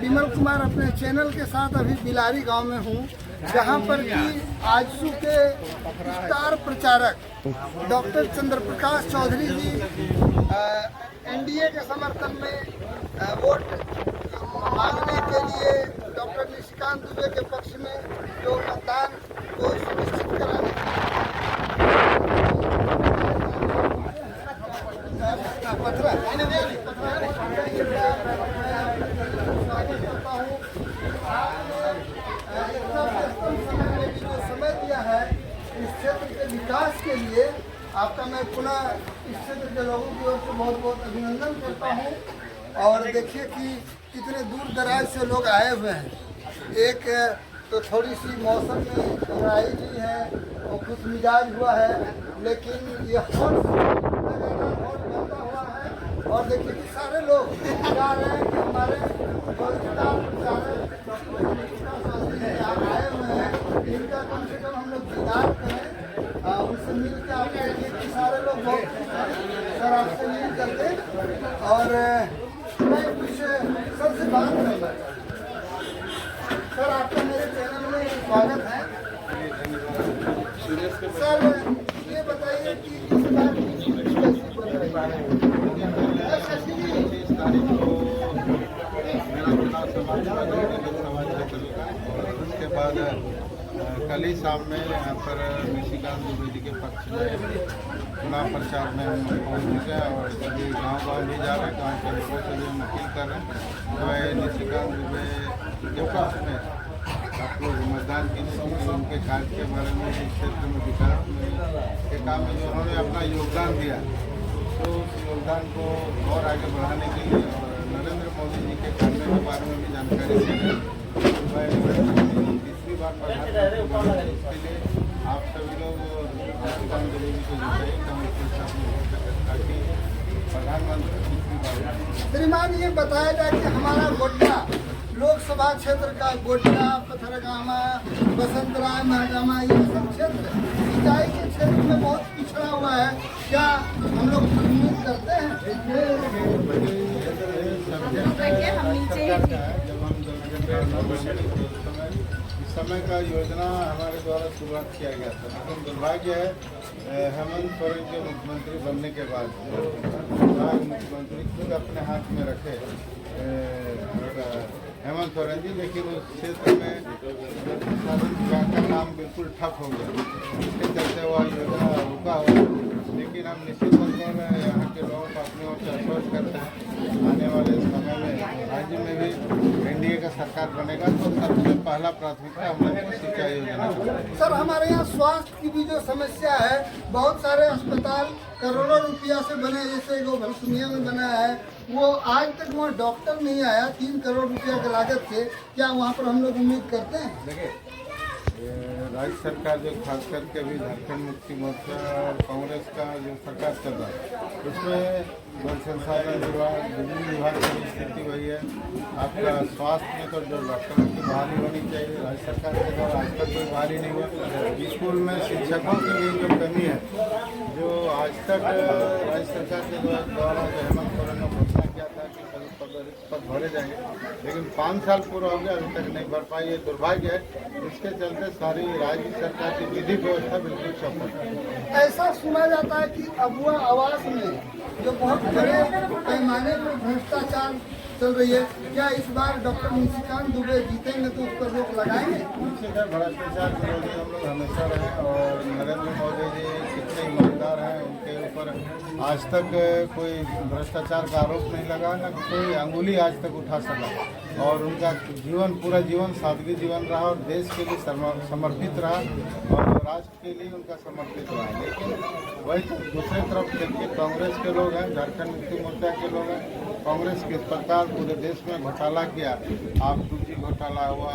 विमल कुमार अपने चैनल के साथ अभी बिलारी गांव में हूं, जहां पर कि आजसू के स्टार प्रचारक डॉक्टर चंद्र प्रकाश चौधरी जी एनडीए के समर्थन में वोट मांगने के लिए डॉक्टर निशिकांत दुबे के पक्ष में जो मतदान को सुनिश्चित कराने समय दिया है इस क्षेत्र के विकास के लिए। आपका मैं पुनः इस क्षेत्र के लोगों की ओर से बहुत बहुत अभिनंदन करता हूं। और देखिए कि कितने दूर दराज से लोग आए हुए हैं। एक तो थोड़ी सी मौसम में गहराई भी है और खुश मिजाज हुआ है, लेकिन ये हॉट बनता हुआ है। और देखिए कि सारे लोग जा रहे हैं कि हमारे आए हुए हैं, इनका कम से कम हम लोग दीदार करें, उनसे मिल के आप देखिए कि सारे लोग बहुत खुश हैं सर आपसे मिल करके। और मैं कुछ सबसे बात करना सर, आपका मेरे चैनल में स्वागत है। सर ये बताइए कि इस बार उसके बाद कल ही शाम में यहाँ पर निशिकांत दुबे जी के पक्ष में चुनाव प्रचार में हम पहुँच चुके हैं और सभी गांव भी जा रहे हैं। गाँव के लोगों से भी हम अपील कर रहे हैं जो है निशिकांत दुबे के पक्ष में आप लोग मतदान कीजिए। उनके कार्य के बारे में इस क्षेत्र में विकास के काम में जो उन्होंने अपना योगदान दिया, तो उस योगदान को और आगे बढ़ाने के लिए और नरेंद्र मोदी जी के कार्य के बारे में भी जानकारी दी है। तीसरी बार प्रधानमंत्री इसके लिए आप सभी लोग निशिकांत दुबे जी को जिताइए ताकि प्रधानमंत्री तीसरी बार। श्रीमान ये बताया जाए कि हमारा गोड्डा लोकसभा क्षेत्र का गोड्डा, पथरगामा, बसंतराय, महागामा, ये सब क्षेत्र सिंचाई के क्षेत्र में बहुत पिछड़ा हुआ है। क्या हम लोग उम्मीद करते हैं? इस समय का योजना हमारे द्वारा शुरुआत किया गया था, लेकिन दुर्भाग्य है हेमंत सोरेन के मुख्यमंत्री बनने के बाद मुख्यमंत्री खुद अपने हाथ में रखे हेमंत सोरेन जी, लेकिन उस क्षेत्र में साधन विभाग का काम बिल्कुल ठप हो गया। इसके चलते वह योजना रुका हुआ। लेकिन हम निश्चित तौर पर यहाँ के लोगों को अपनी ओर से आश्वस्त करते हैं आने वाले समय में राज्य में भी एनडीए का सरकार बनेगा तो सबसे पहला प्राथमिकता हम लोग को सिंचाई योजना। सर हमारे यहाँ स्वास्थ्य की भी जो समस्या है, बहुत सारे अस्पताल करोड़ों रुपया से बने, जैसे वो भलसुनिया में बना है, वो आज तक वहाँ डॉक्टर नहीं आया 3 करोड़ रुपया की लागत से। क्या वहाँ पर हम लोग उम्मीद करते हैं? देखिए राज्य सरकार जो खास करके अभी झारखंड मुक्ति मोर्चा और कांग्रेस का जो सरकार चल रहा है, उसमें जल संसाधन विभाग, बिजली विभाग की स्थिति वही है। आपका स्वास्थ्य में तो जो डॉक्टरों की बहाली होनी चाहिए, राज्य सरकार के द्वारा आज तक कोई बहाली नहीं हुआ। स्कूल में शिक्षकों की भी जो कमी है, जो आज तक राज्य सरकार के द्वारा जो हेमंत सोरेन ने घोषणा किया था कि पद भरे जाएंगे, लेकिन 5 साल पूरा हो गया, अभी तक नहीं भर पाई। ये दुर्भाग्य है। इसके चलते सारी राज्य सरकार की विधि व्यवस्था बिल्कुल चौपट है। ऐसा सुना जाता है कि अबुआ आवास में जो बहुत बड़े पैमाने पर भ्रष्टाचार चल रही है, क्या इस बार डॉक्टर निशिकांत दुबे जीतेंगे तो उस पर रोक लगाएंगे? भ्रष्टाचार विरोधी हम लोग हमेशा रहे और नरेंद्र मोदी जी कितने ईमानदार हैं, उनके ऊपर आज तक कोई भ्रष्टाचार का आरोप नहीं लगा, न कोई अंगुली आज तक उठा सका। और उनका जीवन पूरा जीवन सादगी जीवन रहा और देश के लिए समर्पित रहा और राष्ट्र के लिए उनका समर्पित रहा। लेकिन वही तो दूसरे तरफ देखिए कांग्रेस के लोग हैं, झारखंड मुक्ति मोर्चा के लोग हैं। कांग्रेस किस प्रकार पूरे देश में घोटाला किया, आप 2G घोटाला हुआ,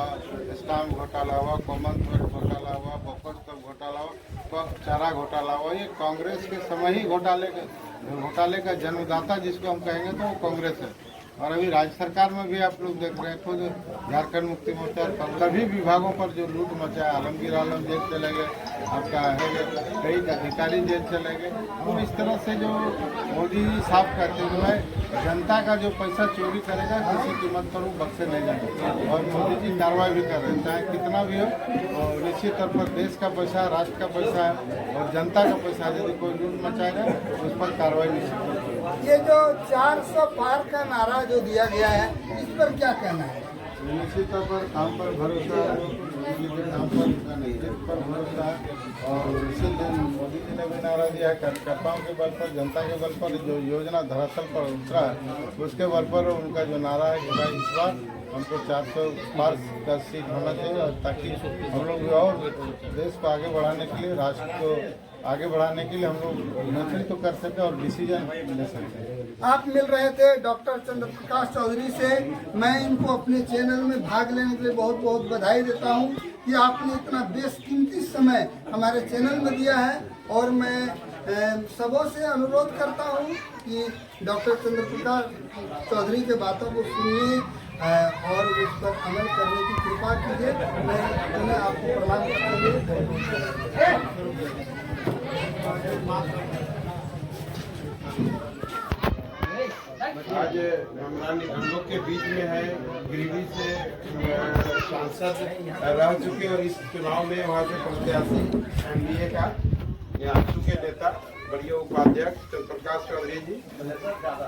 स्टाम्प घोटाला हुआ, कॉमनवेल्थ घोटाला हुआ, बफर स्टॉक घोटाला हुआ, चारा घोटाला हुआ, ये कांग्रेस के समय ही घोटाले का जन्मदाता जिसको हम कहेंगे तो वो कांग्रेस है। और अभी राज्य सरकार में भी आप लोग देख रहे हैं, खुद झारखंड मुक्ति मोर्चा सभी विभागों पर जो लूट मचा है, आलमगीर आलम जेल चले गए, आपका है कई अधिकारी जेल चले गए। तो इस तरह से जो मोदी जी साफ कहते हुए जनता का जो पैसा चोरी करेगा किसी कीमत पर वो बख्शे नहीं जाएंगे, और मोदी जी कार्रवाई भी कर रहे हैं, चाहे कितना भी हो। और निश्चित तौर पर देश का पैसा, राष्ट्र का पैसा है और जनता का पैसा है, यदि कोई लूट मचाएगा तो उस पर कार्रवाई निश्चित तौर पर। ये जो 400 पार का नारा जो दिया गया है, इस पर क्या कहना है? निश्चित तौर पर काम पर भरोसा, काम पर उनका नेतृत्व पर भरोसा, और इसीलिए मोदी जी ने भी नारा दिया है कार्यकर्ताओं के बल पर, जनता के बल पर जो योजना धरातल पर उतरा है उसके बल पर उनका जो नारा है कि भाई इस बार हमको 400 पार का सीट होना चाहिए, और ताकि हम लोग और देश को आगे बढ़ाने के लिए, राष्ट्र को आगे बढ़ाने के लिए हम लोग नेतृत्व कर सकें और डिसीजन ले सकें। आप मिल रहे थे डॉक्टर चंद्र प्रकाश चौधरी से। मैं इनको अपने चैनल में भाग लेने के लिए बहुत बहुत बधाई देता हूं कि आपने इतना बेशकीमती समय हमारे चैनल में दिया है, और मैं सबों से अनुरोध करता हूं कि डॉक्टर चंद्र प्रकाश चौधरी के बातों को सुनिए और उस पर अमल करने की कृपा कीजिए। मैं उन्हें आपको प्रणाम करते हुए आज हम लोग के बीच में है गिरिडीह से सांसद रह चुके और इस चुनाव में वहाँ से प्रत्याशी एनडीए का आजसू के नेता बड़िया उपाध्यक्ष चंद्र प्रकाश चौधरी जी,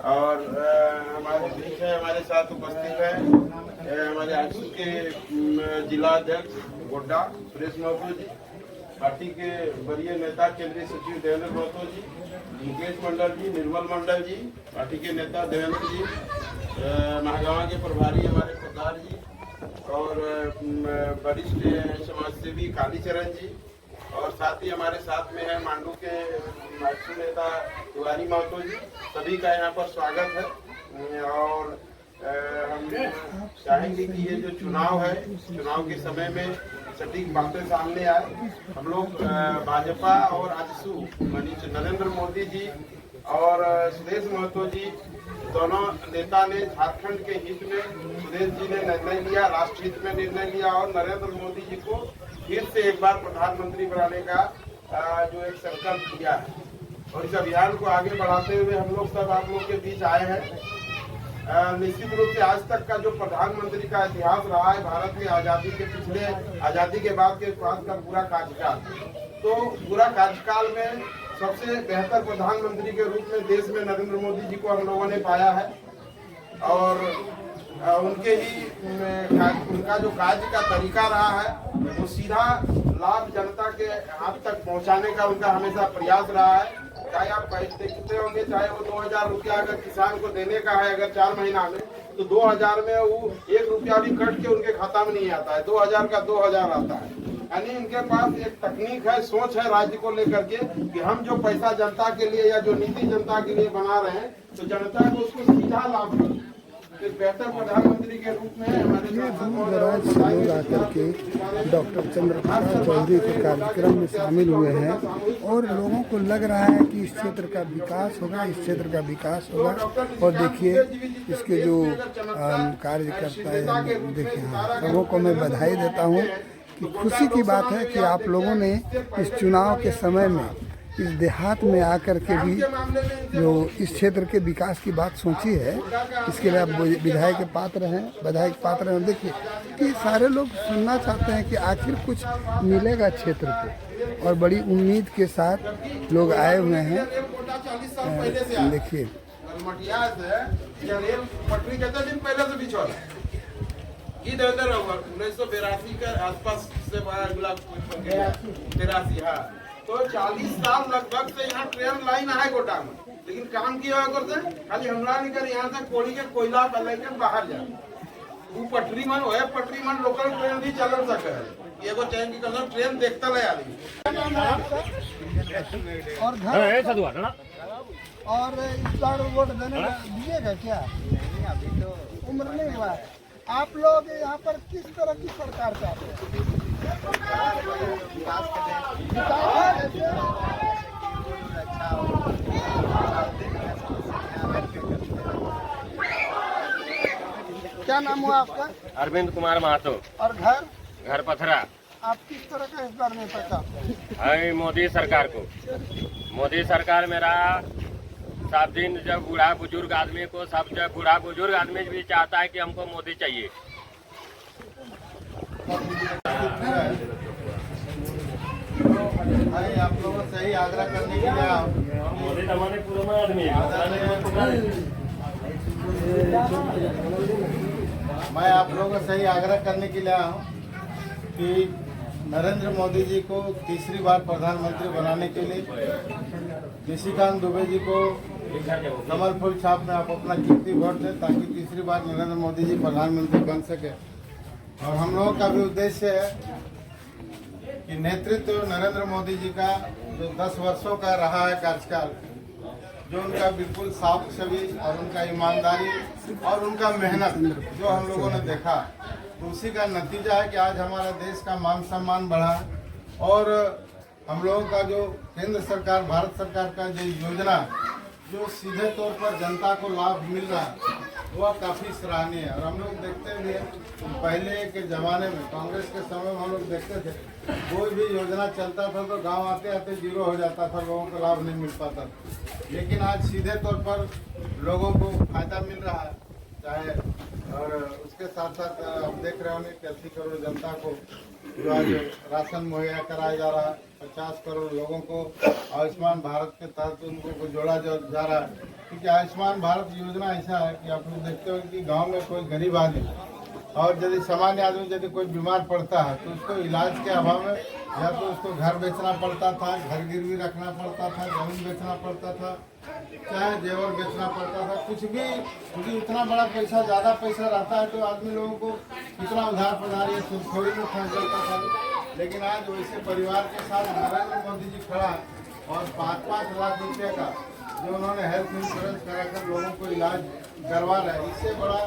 और हमारे बीच है, हमारे साथ उपस्थित है हमारे आजसू के जिला अध्यक्ष गोड्डा सुरेश महतो जी, पार्टी के वरीय नेता केंद्रीय सचिव देवेंद्र महतो जी, मुकेश मंडल जी, निर्मल मंडल जी, पार्टी के नेता देवेंद्र जी, महागामा के प्रभारी हमारे प्रधान जी, और वरिष्ठ समाजसेवी कालीचरण जी, और साथ ही हमारे साथ में है मांडू के आजसू नेता तिवारी महतो जी। सभी का यहाँ पर स्वागत है। और हम चाहेंगे कि ये जो चुनाव है, चुनाव के समय में सटीक बातें सामने आए। हम लोग भाजपा और आजसू नरेंद्र मोदी जी और सुदेश महतो जी दोनों नेता ने झारखंड के हित में, सुदेश जी ने निर्णय लिया, राष्ट्र हित में निर्णय लिया, और नरेंद्र मोदी जी को फिर से एक बार प्रधानमंत्री बनाने का जो एक संकल्प लिया है। और इस अभियान को आगे बढ़ाते हुए हम लोग सब आप लोग के बीच आए हैं। निश्चित रूप से आज तक का जो प्रधानमंत्री का इतिहास रहा है भारत में, आज़ादी के पिछले, आज़ादी के बाद के बाद का पूरा कार्यकाल, तो पूरा कार्यकाल में सबसे बेहतर प्रधानमंत्री के रूप में देश में नरेंद्र मोदी जी को हम लोगों ने पाया है। और उनके ही उनका जो कार्य का तरीका रहा है वो सीधा लाभ जनता के हाथ तक पहुंचाने का उनका हमेशा प्रयास रहा है। चाहे आप देखते होंगे, चाहे वो 2000 रुपया अगर किसान को देने का है अगर 4 महीना में, तो 2000 में वो 1 रुपया भी कट के उनके खाता में नहीं आता है, 2000 का 2000 आता है। यानी इनके पास एक तकनीक है, सोच है राज्य को लेकर के कि हम जो पैसा जनता के लिए या जो नीति जनता के लिए बना रहे हैं तो जनता को उसको सीधा लाभ मिले। बेहतर प्रधानमंत्री के रूप में हमारे दूर दराज से लोग आकर के डॉक्टर चंद्र प्रकाश चौधरी के कार्यक्रम में शामिल हुए हैं, और लोगों को लग रहा है कि इस क्षेत्र का विकास होगा, इस क्षेत्र का विकास होगा। और देखिए इसके जो कार्यकर्ता है, देखिए लोगों को मैं बधाई देता हूँ कि खुशी की बात है कि आप लोगों ने इस चुनाव के समय में इस देहात में आकर के भी जो इस क्षेत्र के विकास की बात सोची है, इसके लिए आप विधायक के पात्र हैं, बधाई के पात्र हैं। देखिए कि सारे लोग सुनना चाहते हैं कि आखिर कुछ मिलेगा क्षेत्र को, और बड़ी उम्मीद के साथ लोग आए हुए हैं। देखिए पटरी कितने दिन पहले से बिछा इधर 1982 के आसपास से 83, हाँ, तो 40 साल लगभग से यहाँ ट्रेन लाइन है गोटा में, लेकिन काम किया करते खाली हमला नहीं कर, यहाँ से कोड़ी के कोयला लेकर बाहर जाए। वो पटरी मन लोकल ट्रेन भी चल सके, एगो ट्रेन की कलर ट्रेन देखता ले आदमी। और इस बार वोट देने दीजिएगा क्या? अभी तो उम्र नहीं हुआ। आप लोग यहाँ पर किस तरह की सरकार चाहते हैं? क्या नाम हुआ आपका? अरविंद कुमार महतो। और घर पथरा। आप किस तरह का इस बार नेता का? है मोदी सरकार को। मोदी सरकार में रहा सब दिन, जब बूढ़ा बुजुर्ग आदमी को सब, जब बूढ़ा बुजुर्ग आदमी भी चाहता है कि हमको मोदी चाहिए। भाई आप लोगों से ही आग्रह करने के लिए मोदी हमारे पुराना आदमी मैं आप लोगों से ही आग्रह करने के लिए आया हूँ कि नरेंद्र मोदी जी को तीसरी बार प्रधानमंत्री बनाने के लिए निशिकांत दुबे जी को कमल फूल छाप में आप अपना कीमती वोट दें, ताकि तीसरी बार नरेंद्र मोदी जी प्रधानमंत्री बन सके। और हम लोगों का भी उद्देश्य है कि नेतृत्व नरेंद्र मोदी जी का जो 10 वर्षों का रहा है कार्यकाल, जो उनका बिल्कुल साफ छवि और उनका ईमानदारी और उनका मेहनत जो हम लोगों ने देखा, तो उसी का नतीजा है कि आज हमारा देश का मान सम्मान बढ़ा। और हम लोगों का जो केंद्र सरकार, भारत सरकार का जो योजना जो सीधे तौर पर जनता को लाभ मिल रहा है, वह काफ़ी सराहनीय है। और हम लोग देखते हुए पहले के ज़माने में, कांग्रेस के समय में हम लोग देखते थे कोई भी योजना चलता था तो गांव आते आते जीरो हो जाता था, लोगों को लाभ नहीं मिल पाता। लेकिन आज सीधे तौर पर लोगों को फायदा मिल रहा है, चाहे, और उसके साथ साथ आप देख रहे होंगे कि 80 करोड़ जनता को जो आज राशन मुहैया कराया जा रहा है, 50 करोड़ लोगों को आयुष्मान भारत के तहत उनको को जोड़ा जा रहा है। क्योंकि आयुष्मान भारत योजना ऐसा है कि आप लोग देखते हो कि गांव में कोई गरीब आदमी और यदि सामान्य आदमी यदि कोई बीमार पड़ता है तो उसको इलाज के अभाव में या तो उसको घर बेचना पड़ता था, घर गिरवी रखना पड़ता था, जमीन बेचना पड़ता था, चाहे जेवर बेचना पड़ता था, कुछ भी। क्योंकि इतना बड़ा पैसा, ज़्यादा पैसा रहता है तो आदमी लोगों को कितना उधार पधार थोड़ी में फंस जाता था। लेकिन आज वैसे परिवार के साथ नरेंद्र मोदी जी खड़ा और 5-5 लाख रुपये का जो उन्होंने हेल्थ इंश्योरेंस कराकर लोगों को इलाज करवा रहे हैं, इससे बड़ा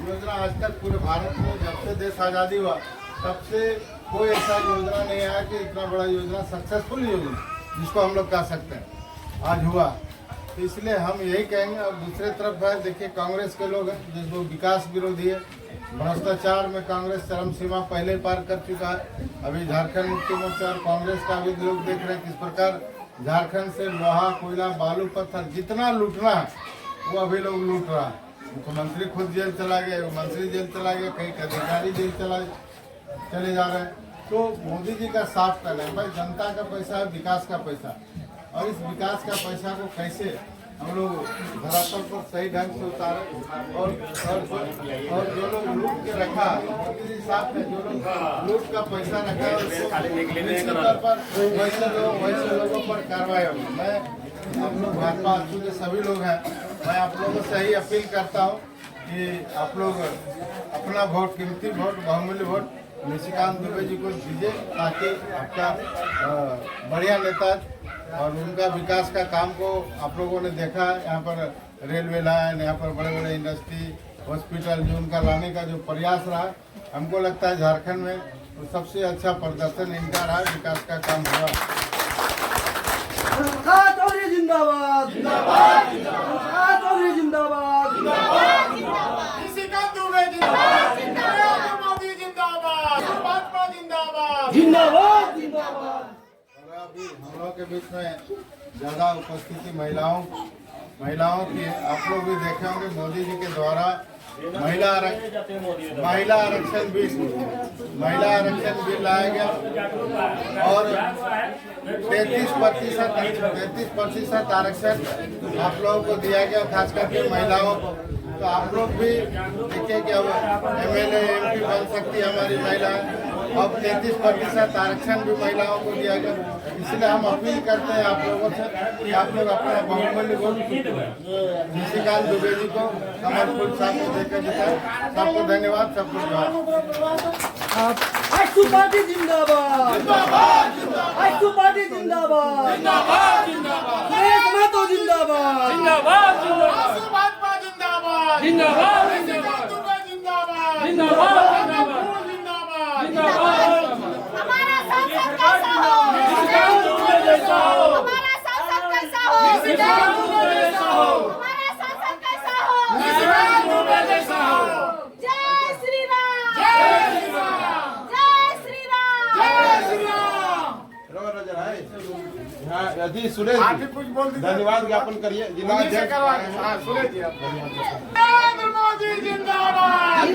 योजना आज तक पूरे भारत में जब से देश आज़ादी हुआ तब से कोई ऐसा योजना नहीं आया कि इतना बड़ा योजना, सक्सेसफुल योजना जिसको हम लोग कह सकते हैं, आज हुआ। तो इसलिए हम यही कहेंगे। और दूसरे तरफ है, देखिए कांग्रेस के लोग हैं जिसको विकास विरोधी है, भ्रष्टाचार में कांग्रेस चरम सीमा पहले पार कर चुका है। अभी झारखंड मुक्ति मोर्चा और कांग्रेस का भी लोग देख रहे हैं किस प्रकार झारखंड से लोहा, कोयला, बालू, पत्थर जितना लूटना है वो अभी लोग लूट रहा है। मुख्यमंत्री खुद जेल चला गया, मंत्री जेल चला गया, कई अधिकारी जेल चले जा रहे हैं। तो मोदी जी का साफ कहना है, भाई जनता का पैसा है, विकास का पैसा, और इस विकास का पैसा को कैसे हम लोग धरातल पर सही ढंग से उतारे। और जो लोग लूट के रखा, मोदी जी साफ है, जो लोग लूट का पैसा रखा है उसको तौर पर वैसे लोगों पर कार्रवाई होगी। मैं आप लोग भाजपा के सभी लोग हैं, मैं आप लोगों से ही अपील करता हूँ कि आप लोग अपना वोट, कीमती वोट, बहुमूल्य वोट निशिकांत दुबे जी को दीजिए, ताकि आपका बढ़िया नेता और उनका विकास का काम को आप लोगों ने देखा है। यहाँ पर रेलवे लाइन, यहाँ पर बड़े बड़े इंडस्ट्री, हॉस्पिटल जो उनका लाने का जो प्रयास रहा, हमको लगता है झारखंड में तो सबसे अच्छा प्रदर्शन इनका रहा, विकास का काम हुआ। जिंदाबाद, जिंदाबाद, जिंदाबाद, जिंदाबाद, जिंदाबाद, जिंदाबाद। और अभी हम लोग के बीच में ज़्यादा उपस्थिति महिलाओं की, आप लोग भी देखे होंगे मोदी जी के द्वारा महिला आरक्षण बिल लाया गया और 33% आरक्षण आप लोगों को दिया गया, खास करके महिलाओं को। तो आप लोग भी देखिए कि अब MLA MP बन सकती है हमारी महिलाएं। अब 33% आरक्षण भी महिलाओं को दिया गया। इसलिए हम अपील करते हैं आप लोगों से कि आप लोग अपना बहुमूल्य वोट निशिकांत दुबे जी को कमल फूल छाप को देकर जिताएं। सबको धन्यवाद, सबको जवाब। आशु पार्टी जिंदाबाद, आशु पार्टी जिंदाबाद, सुरेश महतो जिंदाबाद, हमारा सांसद कैसा हो? हमारा सांसद कैसा हो? हमारा सांसद कैसा हो? जय जी सुरेश जी, कुछ बोल दीजिए। धन्यवाद ज्ञापन करिए जिला उन्हीं से अध्यक्ष करवा रहे हैं। हाँ, सुरेश जी आप। नरेंद्र मोदी जिंदाबाद।